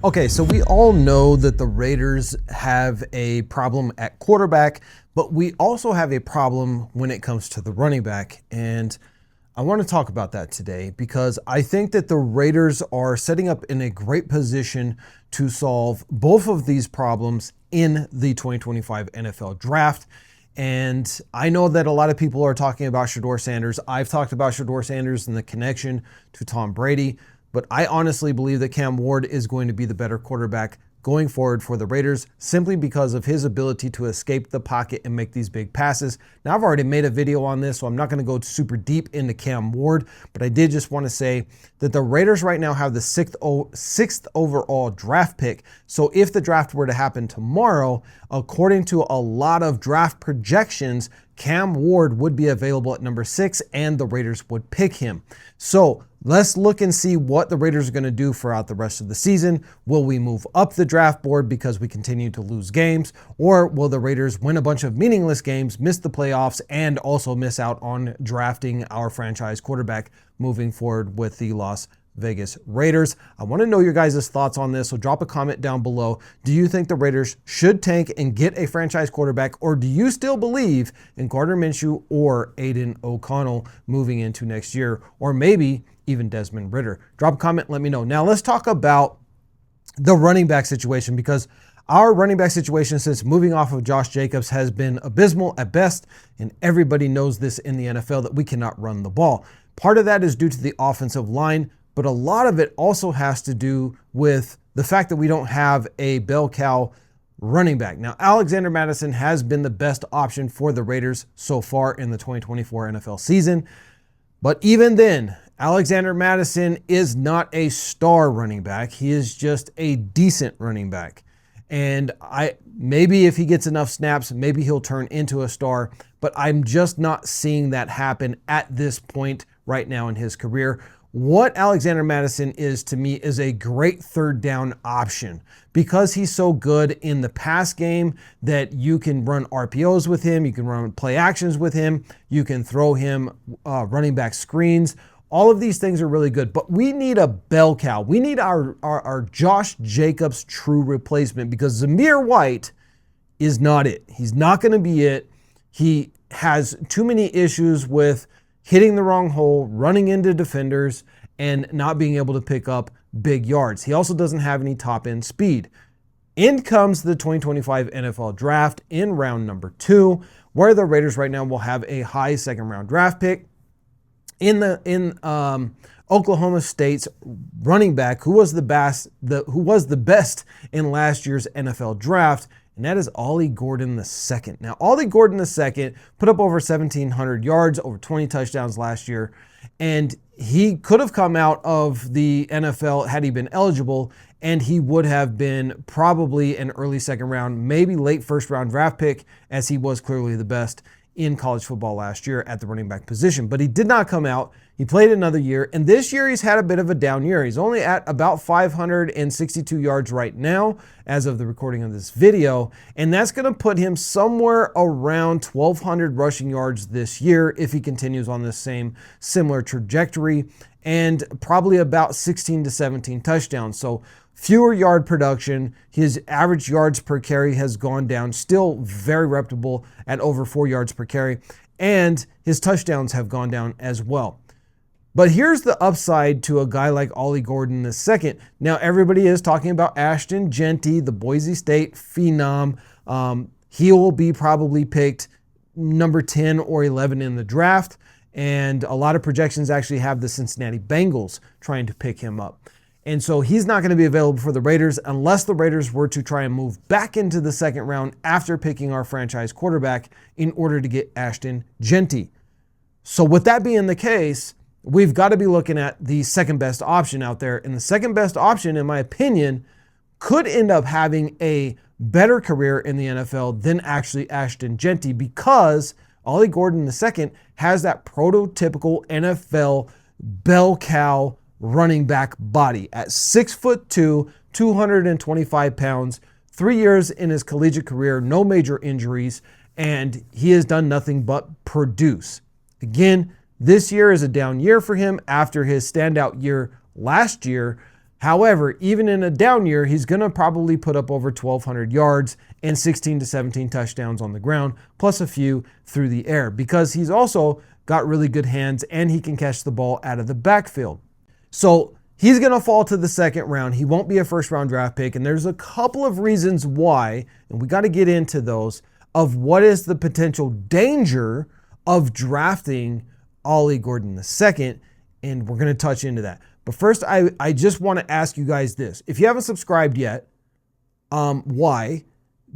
Okay, so we all know that the Raiders have a problem at quarterback, but we also have a problem when it comes to the running back. And I want to talk about that today because I think that the Raiders are setting up in a great position to solve both of these problems in the 2025 NFL Draft. And I know that a lot of people are talking about Shedeur Sanders. I've talked about Shedeur Sanders and the connection to Tom Brady. But I honestly believe that Cam Ward is going to be the better quarterback going forward for the Raiders simply because of his ability to escape the pocket and make these big passes. Now, I've already made a video on this, so I'm not going to go super deep into Cam Ward, but I did just want to say that the Raiders right now have the sixth overall draft pick. So if the draft were to happen tomorrow, according to a lot of draft projections, Cam Ward would be available at number 6 and the Raiders would pick him. So let's look and see what the Raiders are going to do throughout the rest of the season. Will we move up the draft board because we continue to lose games? Or will the Raiders win a bunch of meaningless games, miss the playoffs, and also miss out on drafting our franchise quarterback moving forward with the Las Vegas Raiders? I want to know your guys' thoughts on this, so drop a comment down below. Do you think the Raiders should tank and get a franchise quarterback, or do you still believe in Gardner Minshew or Aiden O'Connell moving into next year, or maybe even Desmond Ridder? Drop a comment, let me know. Now let's talk about the running back situation, because our running back situation since moving off of Josh Jacobs has been abysmal at best, and everybody knows this in the NFL that we cannot run the ball. Part of that is due to the offensive line, but a lot of it also has to do with the fact that we don't have a bell cow running back. Now, Alexander Mattison has been the best option for the Raiders so far in the 2024 NFL season. But even then, Alexander Mattison is not a star running back. He is just a decent running back. And maybe if he gets enough snaps, maybe he'll turn into a star. But I'm just not seeing that happen at this point right now in his career. What Alexander Mattison is to me is a great third down option because he's so good in the pass game that you can run RPOs with him, you can run play actions with him, you can throw him running back screens. All of these things are really good, but we need a bell cow. We need our Josh Jacobs true replacement because Zamir White is not it. He's not going to be it. He has too many issues with hitting the wrong hole, running into defenders, and not being able to pick up big yards. He also doesn't have any top-end speed. In comes the 2025 NFL Draft in round number 2, where the Raiders right now will have a high second-round draft pick in Oklahoma State's running back, who was the best in last year's NFL Draft. And that is Ollie Gordon II. Now, Ollie Gordon II put up over 1,700 yards, over 20 touchdowns last year, and he could have come out of the NFL had he been eligible, and he would have been probably an early second round, maybe late first round draft pick, as he was clearly the best in college football last year at the running back position. But he did not come out. He played another year, and this year he's had a bit of a down year. He's only at about 562 yards right now as of the recording of this video, and that's going to put him somewhere around 1,200 rushing yards this year if he continues on this same similar trajectory, and probably about 16 to 17 touchdowns. So fewer yard production. His average yards per carry has gone down, still very reputable at over 4 yards per carry, and his touchdowns have gone down as well. But here's the upside to a guy like Ollie Gordon II. Now, everybody is talking about Ashton Jeanty, the Boise State phenom. He will be probably picked number 10 or 11 in the draft, and a lot of projections actually have the Cincinnati Bengals trying to pick him up. And so he's not going to be available for the Raiders unless the Raiders were to try and move back into the second round after picking our franchise quarterback in order to get Ashton Jeanty. So with that being the case, we've got to be looking at the second best option out there. And the second best option, in my opinion, could end up having a better career in the NFL than actually Ashton Jeanty because Ollie Gordon II has that prototypical NFL bell cow running back body at 6'2", 225 pounds, 3 years in his collegiate career, no major injuries, and he has done nothing but produce. Again, this year is a down year for him after his standout year last year. However, even in a down year, he's going to probably put up over 1,200 yards and 16 to 17 touchdowns on the ground, plus a few through the air, because he's also got really good hands and he can catch the ball out of the backfield. So he's going to fall to the second round. He won't be a first-round draft pick, and there's a couple of reasons why, and we got to get into those, of what is the potential danger of drafting Ollie Gordon II, and we're going to touch into that. But first, I just want to ask you guys this. If you haven't subscribed yet, why?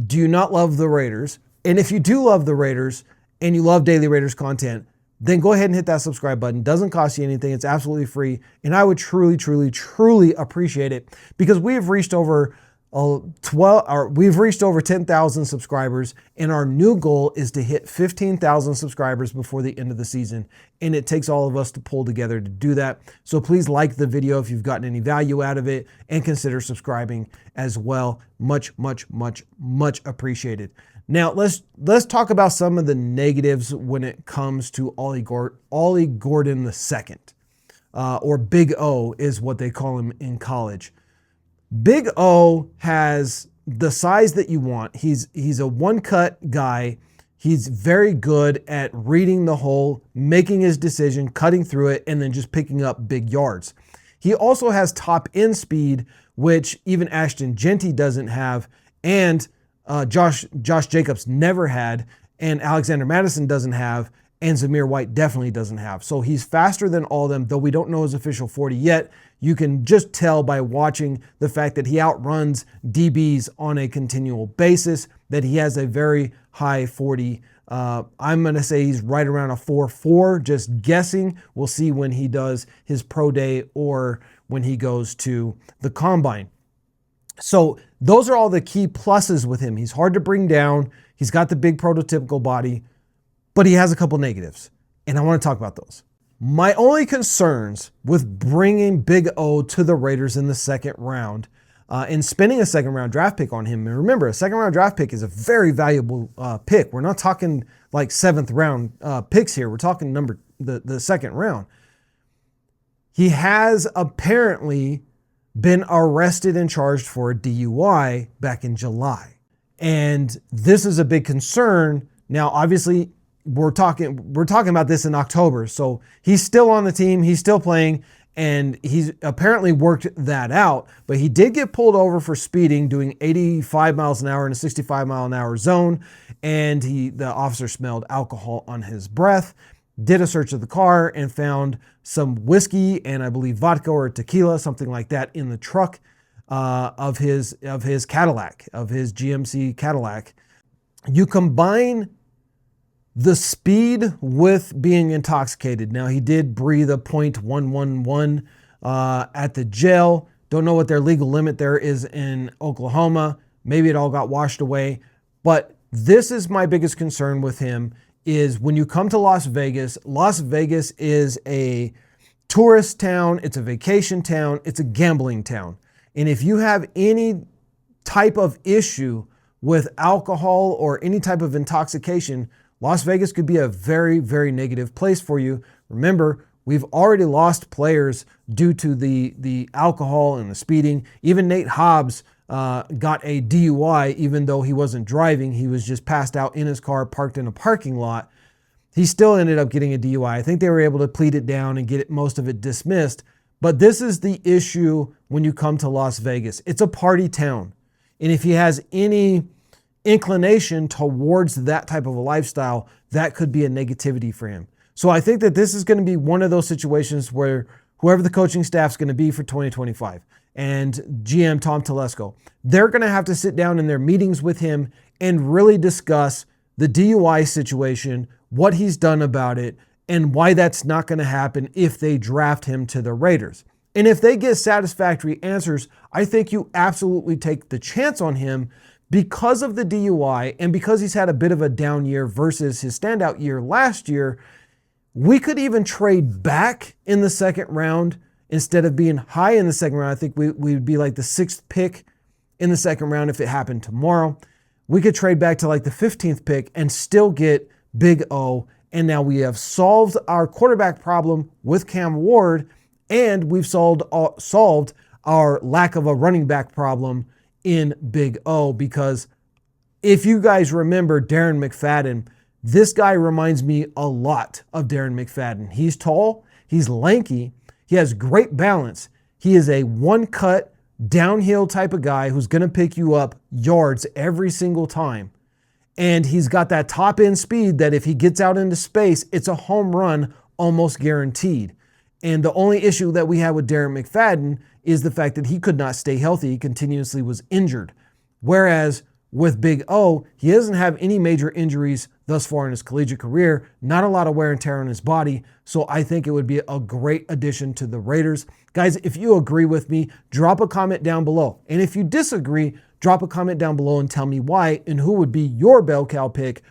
Do you not love the Raiders? And if you do love the Raiders and you love Daily Raiders content, then go ahead and hit that subscribe button. It doesn't cost you anything. It's absolutely free. And I would truly, truly, truly appreciate it, because we have reached over 10,000 subscribers, and our new goal is to hit 15,000 subscribers before the end of the season. And it takes all of us to pull together to do that. So please like the video if you've gotten any value out of it, and consider subscribing as well. Much, much, much, much appreciated. Now let's talk about some of the negatives when it comes to Ollie Gordon II, or Big O is what they call him in college. Big O has the size that you want. He's a one-cut guy. He's very good at reading the hole, making his decision, cutting through it, and then just picking up big yards. He also has top end speed, which even Ashton Genty doesn't have, and Josh Jacobs never had, and Alexander Madison doesn't have, and Zamir White definitely doesn't have. So he's faster than all of them, though we don't know his official 40 yet. You can just tell by watching the fact that he outruns DBs on a continual basis, that he has a very high 40. I'm going to say he's right around a 4.4, just guessing. We'll see when he does his pro day or when he goes to the combine. So those are all the key pluses with him. He's hard to bring down. He's got the big prototypical body, but he has a couple negatives, and I want to talk about those. My only concerns with bringing Big O to the Raiders in the second round and spending a second round draft pick on him, and remember, a second round draft pick is a very valuable pick. We're not talking like seventh round picks here. We're talking the second round. He has apparently been arrested and charged for a DUI back in July. And this is a big concern. Now, obviously, we're talking about this in October. So he's still on the team, he's still playing, and he's apparently worked that out. But he did get pulled over for speeding, doing 85 miles an hour in a 65 mile an hour zone. And the officer smelled alcohol on his breath, did a search of the car, and found some whiskey and I believe vodka or tequila, something like that, in the truck of his Cadillac, of his GMC Cadillac. You combine the speed with being intoxicated. Now, he did breathe a .111 at the jail. Don't know what their legal limit there is in Oklahoma. Maybe it all got washed away. But this is my biggest concern with him, is when you come to Las Vegas is a tourist town, it's a vacation town, it's a gambling town. And if you have any type of issue with alcohol or any type of intoxication, Las Vegas could be a very, very negative place for you. Remember, we've already lost players due to the alcohol and the speeding. Even Nate Hobbs got a DUI, even though he wasn't driving. He was just passed out in his car, parked in a parking lot. He still ended up getting a DUI. I think they were able to plead it down and get most of it dismissed. But this is the issue when you come to Las Vegas. It's a party town. And if he has any inclination towards that type of a lifestyle, that could be a negativity for him. So I think that this is going to be one of those situations where whoever the coaching staff is going to be for 2025 and GM Tom Telesco, they're going to have to sit down in their meetings with him and really discuss the DUI situation, what he's done about it, and why that's not going to happen if they draft him to the Raiders. And if they get satisfactory answers, I think you absolutely take the chance on him because of the DUI and because he's had a bit of a down year versus his standout year last year. We could even trade back in the second round instead of being high in the second round. I think we would be like the 6th pick in the second round if it happened tomorrow. We could trade back to like the 15th pick and still get Big O. And now we have solved our quarterback problem with Cam Ward, and we've solved our lack of a running back problem in Big O, because if you guys remember Darren McFadden, this guy reminds me a lot of Darren McFadden. He's tall, he's lanky, he has great balance. He is a one-cut, downhill type of guy who's going to pick you up yards every single time. And he's got that top-end speed that if he gets out into space, it's a home run almost guaranteed. And the only issue that we had with Darren McFadden is the fact that he could not stay healthy. He continuously was injured. Whereas with Big O, he doesn't have any major injuries thus far in his collegiate career, not a lot of wear and tear on his body. So I think it would be a great addition to the Raiders. Guys, if you agree with me, drop a comment down below. And if you disagree, drop a comment down below and tell me why and who would be your bell cow pick